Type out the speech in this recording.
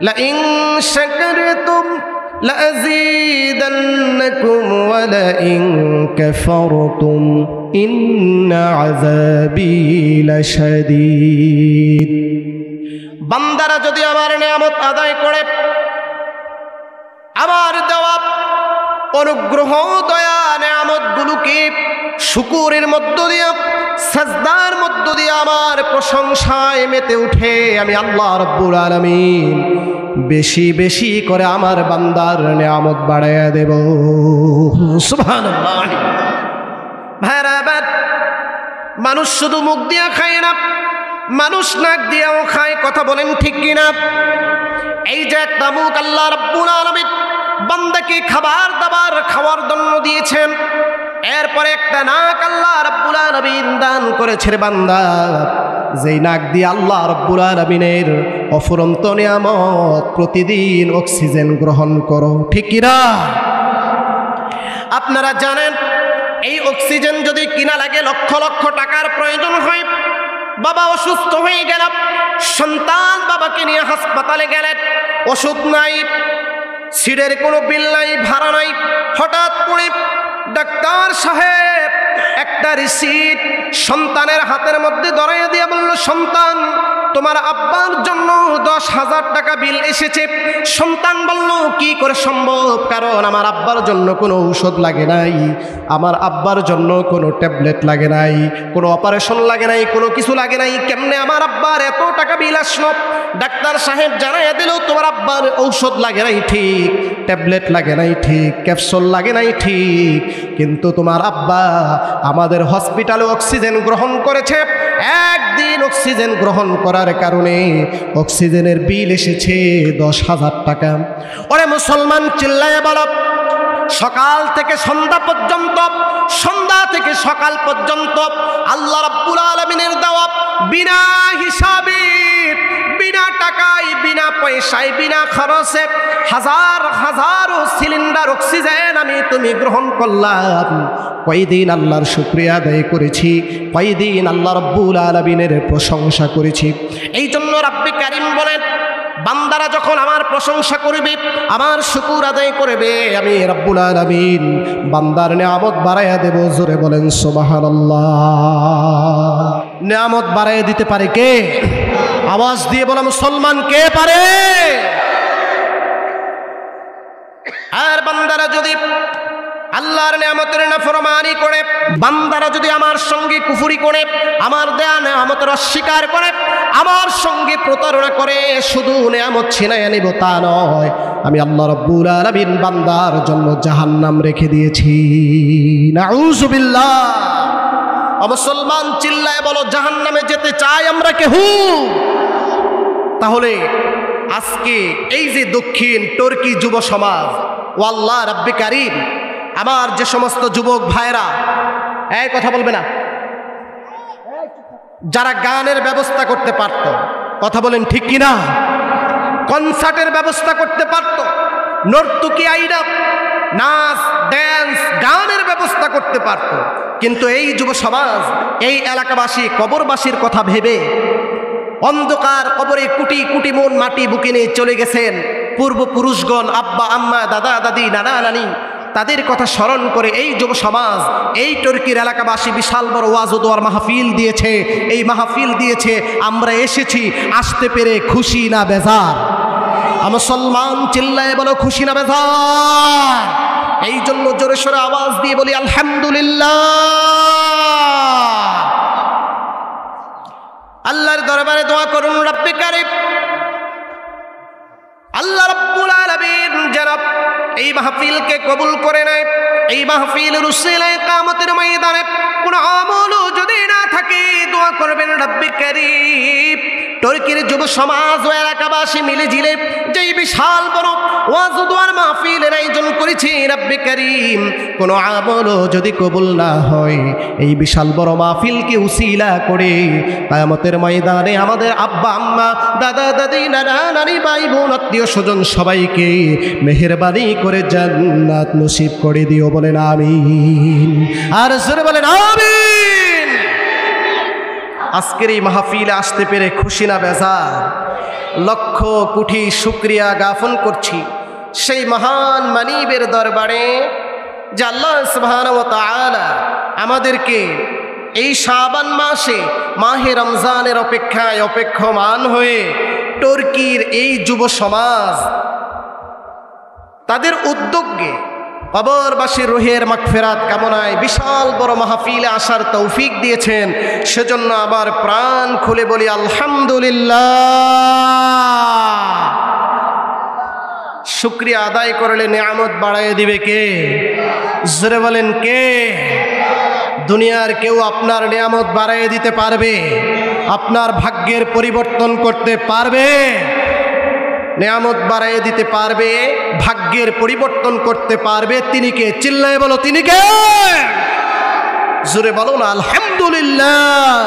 Line শাকারতুম লাযীদান্নাকুম ওয়া line কাফারতুম ইন্না আযাবী লাশাদীদ। বান্দারা যদি আমার নিয়ামত আদায় করে, আমার দেওয়া অনুগ্রহ দয়া নিয়ামতগুলোকে শুকরের মধ্য দিয়ে, সাজদার মধ্য দিয়ে আমার প্রশংসায় মেতে উঠে আমি আল্লাহ রাব্বুল আলামিন বেশি বেশি করে আমার বান্দার নিয়ামত বাড়াইয়া দেব। সুবহানাল্লাহ। ভাইরা, মানুষ শুধু মুখ দিয়া খায় না, মানুষ নাক দিয়াও খায়। কথা বলেন ঠিক কিনা? এই যে একটা মুখ আল্লাহ রাব্বুল আলামিন বান্দাকে খাবার দাবার খাওয়ার জন্য দিয়েছেন, এরপরে একটা নাক আল্লাহ রাব্বুল আলামিন দান করেছে বান্দা, যেই নাক দিয়ে আল্লাহ রাব্বুল আলামিনের অফুরন্ত নিয়ামত প্রতিদিন অক্সিজেন গ্রহণ করো। ঠিক কিনা? আপনারা জানেন এই অক্সিজেন যদি কিনা লাগে লক্ষ লক্ষ টাকার প্রয়োজন হয়। বাবা অসুস্থ হয়ে গেল, সন্তান বাবাকে নিয়ে হাসপাতালে গেলেন, ওষুধ নাই, সিটের কোনো বিল নাই, ভাড়া নাই। হঠাৎ করে ডাক্তার সাহেব একটা রিসিট সন্তানের হাতের মধ্যে ধরাইয়া দিয়ে বলল, সন্তান তোমার আব্বার জন্য 10,000 টাকা বিল এসেছে। সন্তান বলল, কি করে সম্ভব? কারণ আমার আব্বার জন্য কোনো ঔষধ লাগে নাই, আমার আব্বার জন্য কোনো ট্যাবলেট লাগে নাই, কোনো অপারেশন লাগে নাই, কোনো কিছু লাগে নাই। কেমনে আমার আব্বার এত টাকা বিল আসলো? ডাক্তার সাহেব জানাইয়া দিল, তোমার আব্বার ঔষধ লাগে নাই ঠিক, ট্যাবলেট লাগে নাই ঠিক, ক্যাপসুল লাগে নাই ঠিক, কিন্তু তোমার আব্বা আমাদের হসপিটালে অক্সিজেন গ্রহণ করেছে। একদিন অক্সিজেন গ্রহণ করার কারণে অক্সিজেনের বিল এসেছে 10,000 টাকা। ওরে মুসলমান, চিল্লায় বলো, সকাল থেকে সন্ধ্যা পর্যন্ত, সন্ধ্যা থেকে সকাল পর্যন্ত আল্লাহ রাব্বুল আলামিনের দেওয়া বিনা হিসাবে, বিনা টাকায়, বিনা পয়সায়, বিনা খরচে হাজার হাজারো সিলিন্ডার অক্সিজেন আমি তুমি গ্রহণ করলাম। কয়দিন আল্লাহর শুকরিয়া আদায় করেছি, কয়দিন আল্লাহ রাব্বুল আলামিনের প্রশংসা করেছি। এই জন্য রাব্বে কারীম বলেন, বান্দারা যখন আমার প্রশংসা করবে, আমার শুকর আদায় করবে, আমি রাব্বুল আলামিন বান্দার নিয়ামত বাড়াইয়া দেব। জোরে বলেন সুবহানাল্লাহ। নিয়ামত বাড়াইয়া দিতে পারে কে? আওয়াজ দিয়ে বলো মুসলমান, কে পারে? আর বান্দারা যদি আল্লাহর নিয়ামতের নাফরমানি করে, বান্দারা যদি আমার সঙ্গে কুফরি করে, আমার দেয়া নিয়ামতের অস্বীকার করে, আমার সঙ্গে প্রতারণা করে, শুধু নিয়ামত ছিনাইয়া নিব তা নয়, আমি আল্লাহ রাব্বুল আলামিন বান্দার জন্য জাহান্নাম রেখে দিয়েছি। নাউযুবিল্লাহ। মুসলমান চিল্লায় বলো, জাহান্নামে যেতে চাই আমরা কেহু? তাহলে আজকে এই যে দক্ষিণ তুর্কি যুব সমাজ, ও আল্লাহ রাব্বে কারীম, আমার যে সমস্ত যুবক ভাইরা, এই কথা বলবে না, যারা গানের ব্যবস্থা করতে পারত, কথা বলেন ঠিক কিনা, কনসার্টের ব্যবস্থা করতে পারত, নর্তকী আইনা, নাচ, ড্যান্স, গানের ব্যবস্থা করতে পারত, কিন্তু এই যুব সমাজ, এই এলাকাবাসী কবরবাসীর কথা ভেবে অন্ধকার কবরে কোটি কোটি মন মাটি বুকে নিয়ে চলে গেছেন। পূর্বপুরুষগণ, আব্বা আম্মা, দাদা দাদি, নানা নানি, তাদের কথা স্মরণ করে এই যুব সমাজ, এই তুর্কির এলাকাবাসী বিশাল বড় ওয়াজ ও দোয়ার মাহফিল দিয়েছে। এই মাহফিল দিয়েছে, আমরা এসেছি, আসতে পেরে খুশি না বেজার? মুসলমান চিল্লায় বলো, খুশি না বেজার? এই জন্য জোরে সোরে আওয়াজ দিয়ে বলি আলহামদুলিল্লাহ। আল্লাহর দরবারে দোয়া করুন, রব্বে কারীম আল্লাহ রাব্বুল আলামিন যেন এই মাহফিলকে কবুল করে নেয়। এই মাহফিলের উসিলায় কিয়ামতের ময়দানে কোনো আমলও যদি না থাকে, দোয়া করবেন রব্বে কারীম তুর্কির যুব সমাজ ও এলাকাবাসী মিলে ঝিলে যেই বিশাল বড় ওয়াজ ও দোয়ার মাহফিলের আয়োজন করেছি, রব্বে কারীম কোনো আমলও যদি কবুল না হয়, এই বিশাল বড় মাহফিলকে উসিলা করে কিয়ামতের ময়দানে আমাদের আব্বা আম্মা, দাদা দাদি, নানা নানি, ভাই বোন, আত্মীয় স্বজন সবাইকে মেহেরবানি করে জান্নাত নসিব করে দিও। বলেন আমিন। আর জোরে বলেন আমিন। আজকের এই মাহফিলে আসতে পেরে খুশি না বেজার? লক্ষ কোটি শুকরিয়া জ্ঞাপন করছি সেই মহান মানিবের দরবারে যে আল্লাহ সুবহানাহু ওয়া তাআলা আমাদেরকে এই শাবান মাসে মাহে রমজানের অপেক্ষায় অপেক্ষমান হয়ে তুর্কির এই যুব সমাজ তাদের উদ্যোগে কবরবাসীর রুহের মাগফিরাত কামনায় বিশাল বড় মাহফিলে আসার তৌফিক দিয়েছেন। সেজন্য আবার প্রাণ খুলে বলি আলহামদুলিল্লাহ। শুকরিয়া আদায় করলে নিয়ামত বাড়ায় দিবে কে? জোরে বলেন কে? দুনিয়ার কেউ আপনার নিয়ামত বাড়ায় দিতে পারবে? আপনার ভাগ্যের পরিবর্তন করতে পারবে? নিয়ামত বাড়ায় দিতে পারবে, ভাগ্যের পরিবর্তন করতে পারবে তিনি কে? চিল্লায় বলো তিনি কে? জোরে বলো না আলহামদুলিল্লাহ।